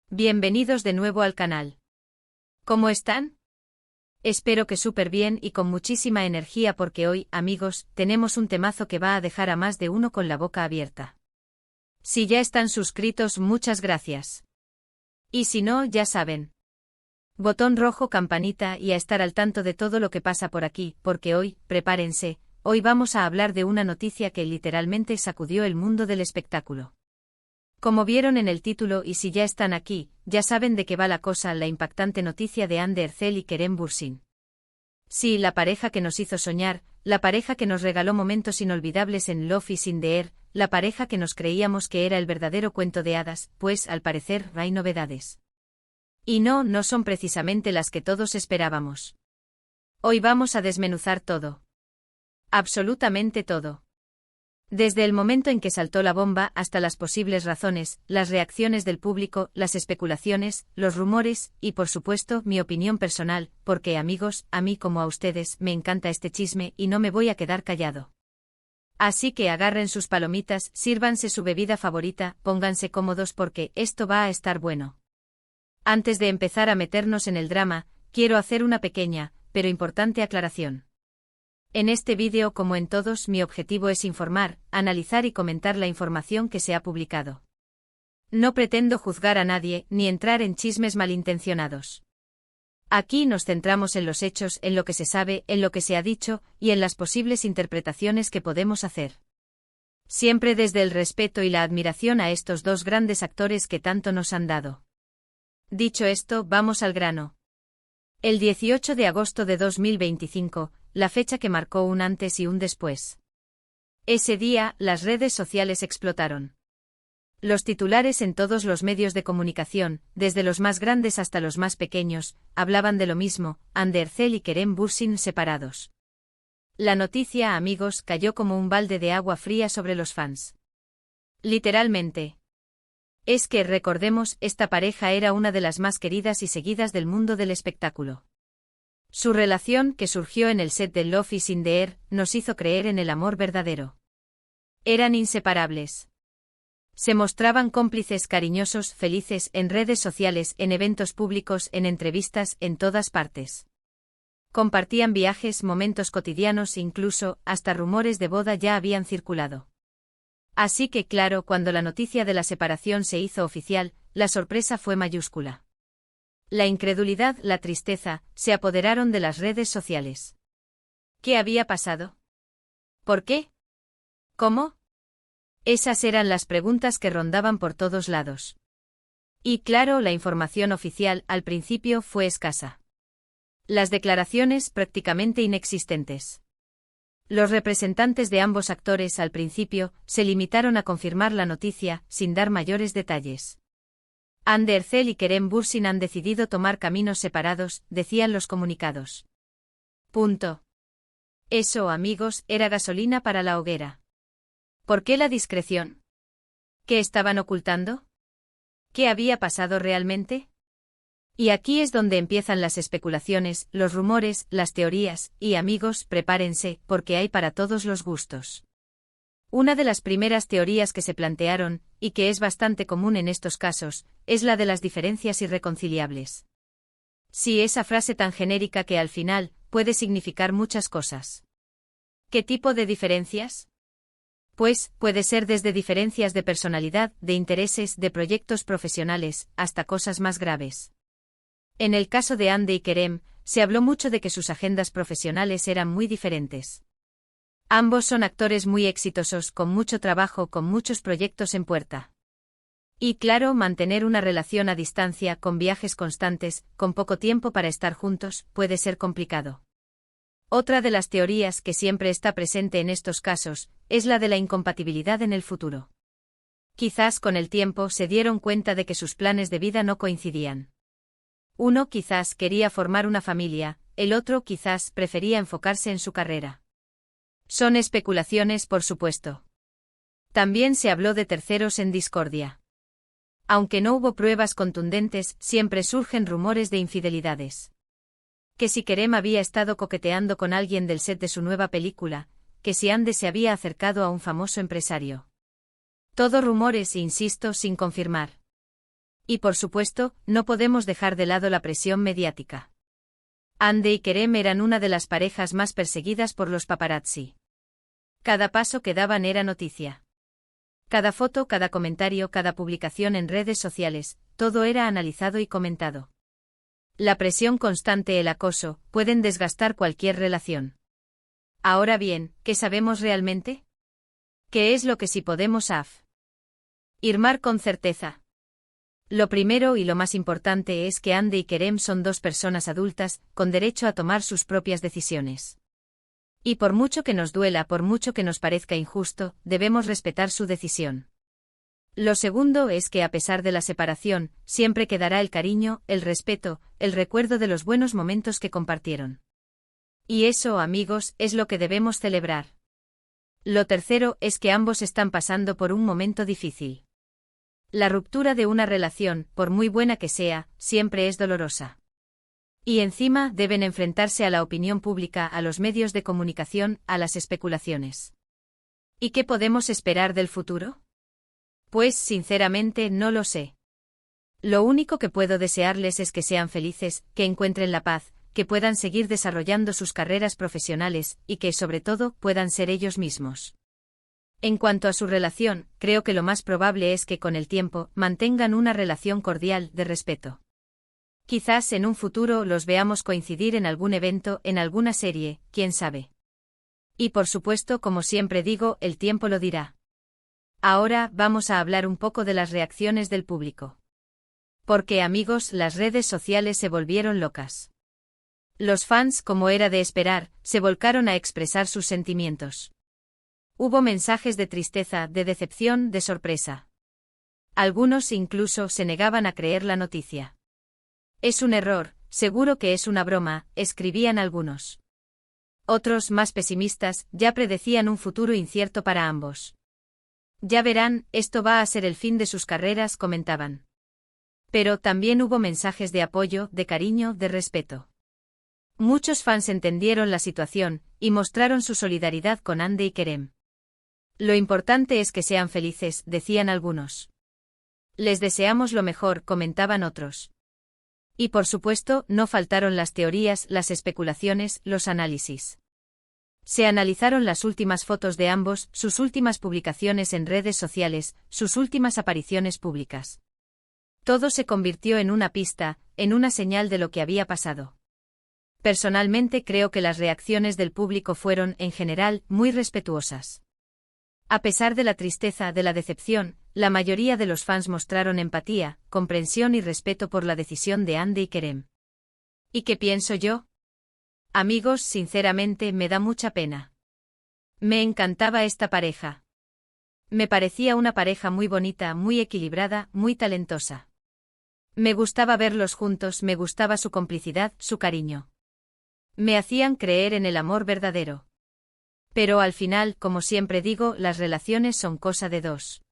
Bienvenidos de nuevo al canal. ¿Cómo están? Espero que súper bien y con muchísima energía porque hoy, amigos, tenemos un temazo que va a dejar a más de uno con la boca abierta. Si ya están suscritos, muchas gracias. Y si no, ya saben. Botón rojo, campanita y a estar al tanto de todo lo que pasa por aquí, porque hoy, prepárense, hoy vamos a hablar de una noticia que literalmente sacudió el mundo del espectáculo. Como vieron en el título y si ya están aquí, ya saben de qué va la cosa, la impactante noticia de Hande Erçel y Kerem Bürsin. Sí, la pareja que nos hizo soñar, la pareja que nos regaló momentos inolvidables en Love is in the Air, la pareja que nos creíamos que era el verdadero cuento de hadas, pues al parecer hay novedades. Y no son precisamente las que todos esperábamos. Hoy vamos a desmenuzar todo. Absolutamente todo. Desde el momento en que saltó la bomba hasta las posibles razones, las reacciones del público, las especulaciones, los rumores, y por supuesto mi opinión personal, porque amigos, a mí como a ustedes, me encanta este chisme y no me voy a quedar callado. Así que agarren sus palomitas, sírvanse su bebida favorita, pónganse cómodos porque esto va a estar bueno. Antes de empezar a meternos en el drama, quiero hacer una pequeña, pero importante aclaración. En este vídeo, como en todos, mi objetivo es informar, analizar y comentar la información que se ha publicado. No pretendo juzgar a nadie, ni entrar en chismes malintencionados. Aquí nos centramos en los hechos, en lo que se sabe, en lo que se ha dicho, y en las posibles interpretaciones que podemos hacer. Siempre desde el respeto y la admiración a estos dos grandes actores que tanto nos han dado. Dicho esto, vamos al grano. El 18 de agosto de 2025, la fecha que marcó un antes y un después. Ese día, las redes sociales explotaron. Los titulares en todos los medios de comunicación, desde los más grandes hasta los más pequeños, hablaban de lo mismo, Hande Erçel y Kerem Bürsin separados. La noticia, amigos, cayó como un balde de agua fría sobre los fans. Literalmente. Es que, recordemos, esta pareja era una de las más queridas y seguidas del mundo del espectáculo. Su relación, que surgió en el set de Love is in the Air, nos hizo creer en el amor verdadero. Eran inseparables. Se mostraban cómplices cariñosos, felices, en redes sociales, en eventos públicos, en entrevistas, en todas partes. Compartían viajes, momentos cotidianos, incluso, hasta rumores de boda ya habían circulado. Así que claro, cuando la noticia de la separación se hizo oficial, la sorpresa fue mayúscula. La incredulidad, la tristeza, se apoderaron de las redes sociales. ¿Qué había pasado? ¿Por qué? ¿Cómo? Esas eran las preguntas que rondaban por todos lados. Y claro, la información oficial, al principio, fue escasa. Las declaraciones prácticamente inexistentes. Los representantes de ambos actores al principio se limitaron a confirmar la noticia, sin dar mayores detalles. Hande Erçel y Kerem Bürsin han decidido tomar caminos separados, decían los comunicados. Punto. Eso, amigos, era gasolina para la hoguera. ¿Por qué la discreción? ¿Qué estaban ocultando? ¿Qué había pasado realmente? Y aquí es donde empiezan las especulaciones, los rumores, las teorías, y amigos, prepárense, porque hay para todos los gustos. Una de las primeras teorías que se plantearon, y que es bastante común en estos casos, es la de las diferencias irreconciliables. Sí, esa frase tan genérica que al final, puede significar muchas cosas. ¿Qué tipo de diferencias? Pues, puede ser desde diferencias de personalidad, de intereses, de proyectos profesionales, hasta cosas más graves. En el caso de Hande y Kerem, se habló mucho de que sus agendas profesionales eran muy diferentes. Ambos son actores muy exitosos, con mucho trabajo, con muchos proyectos en puerta. Y claro, mantener una relación a distancia, con viajes constantes, con poco tiempo para estar juntos, puede ser complicado. Otra de las teorías que siempre está presente en estos casos, es la de la incompatibilidad en el futuro. Quizás con el tiempo se dieron cuenta de que sus planes de vida no coincidían. Uno quizás quería formar una familia, el otro quizás prefería enfocarse en su carrera. Son especulaciones, por supuesto. También se habló de terceros en discordia. Aunque no hubo pruebas contundentes, siempre surgen rumores de infidelidades. Que si Kerem había estado coqueteando con alguien del set de su nueva película, que si Hande se había acercado a un famoso empresario. Todo rumores, insisto, sin confirmar. Y por supuesto, no podemos dejar de lado la presión mediática. Hande y Kerem eran una de las parejas más perseguidas por los paparazzi. Cada paso que daban era noticia. Cada foto, cada comentario, cada publicación en redes sociales, todo era analizado y comentado. La presión constante, el acoso, pueden desgastar cualquier relación. Ahora bien, ¿qué sabemos realmente? ¿Qué es lo que sí podemos afirmar con certeza? Lo primero y lo más importante es que Hande y Kerem son dos personas adultas, con derecho a tomar sus propias decisiones. Y por mucho que nos duela, por mucho que nos parezca injusto, debemos respetar su decisión. Lo segundo es que a pesar de la separación, siempre quedará el cariño, el respeto, el recuerdo de los buenos momentos que compartieron. Y eso, amigos, es lo que debemos celebrar. Lo tercero es que ambos están pasando por un momento difícil. La ruptura de una relación, por muy buena que sea, siempre es dolorosa. Y encima deben enfrentarse a la opinión pública, a los medios de comunicación, a las especulaciones. ¿Y qué podemos esperar del futuro? Pues sinceramente no lo sé. Lo único que puedo desearles es que sean felices, que encuentren la paz, que puedan seguir desarrollando sus carreras profesionales, y que sobre todo puedan ser ellos mismos. En cuanto a su relación, creo que lo más probable es que con el tiempo mantengan una relación cordial, de respeto. Quizás en un futuro los veamos coincidir en algún evento, en alguna serie, quién sabe. Y por supuesto, como siempre digo, el tiempo lo dirá. Ahora vamos a hablar un poco de las reacciones del público. Porque, amigos, las redes sociales se volvieron locas. Los fans, como era de esperar, se volcaron a expresar sus sentimientos. Hubo mensajes de tristeza, de decepción, de sorpresa. Algunos incluso se negaban a creer la noticia. Es un error, seguro que es una broma, escribían algunos. Otros, más pesimistas, ya predecían un futuro incierto para ambos. Ya verán, esto va a ser el fin de sus carreras, comentaban. Pero también hubo mensajes de apoyo, de cariño, de respeto. Muchos fans entendieron la situación, y mostraron su solidaridad con Hande y Kerem. Lo importante es que sean felices, decían algunos. Les deseamos lo mejor, comentaban otros. Y por supuesto, no faltaron las teorías, las especulaciones, los análisis. Se analizaron las últimas fotos de ambos, sus últimas publicaciones en redes sociales, sus últimas apariciones públicas. Todo se convirtió en una pista, en una señal de lo que había pasado. Personalmente creo que las reacciones del público fueron, en general, muy respetuosas. A pesar de la tristeza, de la decepción, la mayoría de los fans mostraron empatía, comprensión y respeto por la decisión de Hande y Kerem. ¿Y qué pienso yo? Amigos, sinceramente me da mucha pena. Me encantaba esta pareja. Me parecía una pareja muy bonita, muy equilibrada, muy talentosa. Me gustaba verlos juntos, me gustaba su complicidad, su cariño. Me hacían creer en el amor verdadero. Pero al final, como siempre digo, las relaciones son cosa de dos.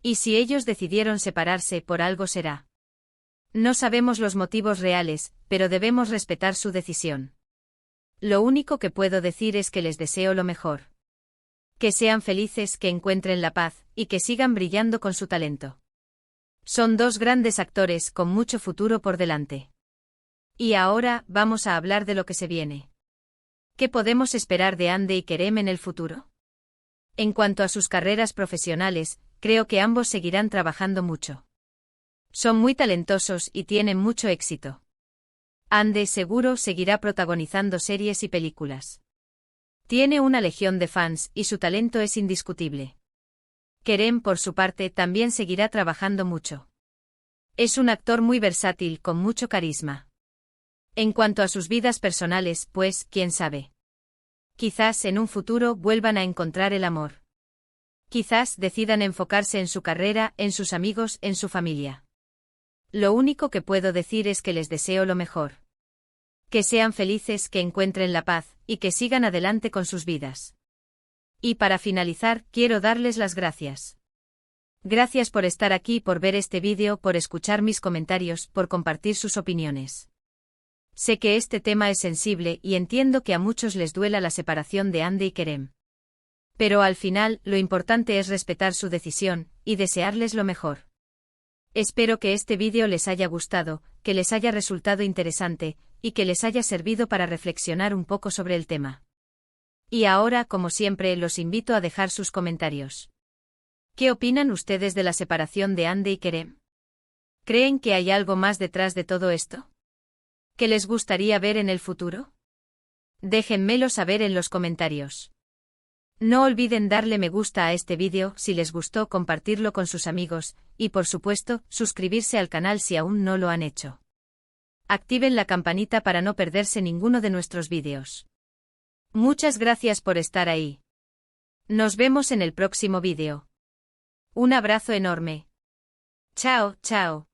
Y si ellos decidieron separarse, por algo será. No sabemos los motivos reales, pero debemos respetar su decisión. Lo único que puedo decir es que les deseo lo mejor. Que sean felices, que encuentren la paz, y que sigan brillando con su talento. Son dos grandes actores con mucho futuro por delante. Y ahora, vamos a hablar de lo que se viene. ¿Qué podemos esperar de Hande y Kerem en el futuro? En cuanto a sus carreras profesionales, creo que ambos seguirán trabajando mucho. Son muy talentosos y tienen mucho éxito. Hande seguro seguirá protagonizando series y películas. Tiene una legión de fans y su talento es indiscutible. Kerem, por su parte, también seguirá trabajando mucho. Es un actor muy versátil con mucho carisma. En cuanto a sus vidas personales, pues, quién sabe. Quizás en un futuro vuelvan a encontrar el amor. Quizás decidan enfocarse en su carrera, en sus amigos, en su familia. Lo único que puedo decir es que les deseo lo mejor. Que sean felices, que encuentren la paz, y que sigan adelante con sus vidas. Y para finalizar, quiero darles las gracias. Gracias por estar aquí, por ver este vídeo, por escuchar mis comentarios, por compartir sus opiniones. Sé que este tema es sensible y entiendo que a muchos les duela la separación de Hande y Kerem. Pero al final, lo importante es respetar su decisión y desearles lo mejor. Espero que este vídeo les haya gustado, que les haya resultado interesante, y que les haya servido para reflexionar un poco sobre el tema. Y ahora, como siempre, los invito a dejar sus comentarios. ¿Qué opinan ustedes de la separación de Hande y Kerem? ¿Creen que hay algo más detrás de todo esto? ¿Qué les gustaría ver en el futuro? Déjenmelo saber en los comentarios. No olviden darle me gusta a este vídeo si les gustó, compartirlo con sus amigos, y por supuesto, suscribirse al canal si aún no lo han hecho. Activen la campanita para no perderse ninguno de nuestros vídeos. Muchas gracias por estar ahí. Nos vemos en el próximo vídeo. Un abrazo enorme. Chao, chao.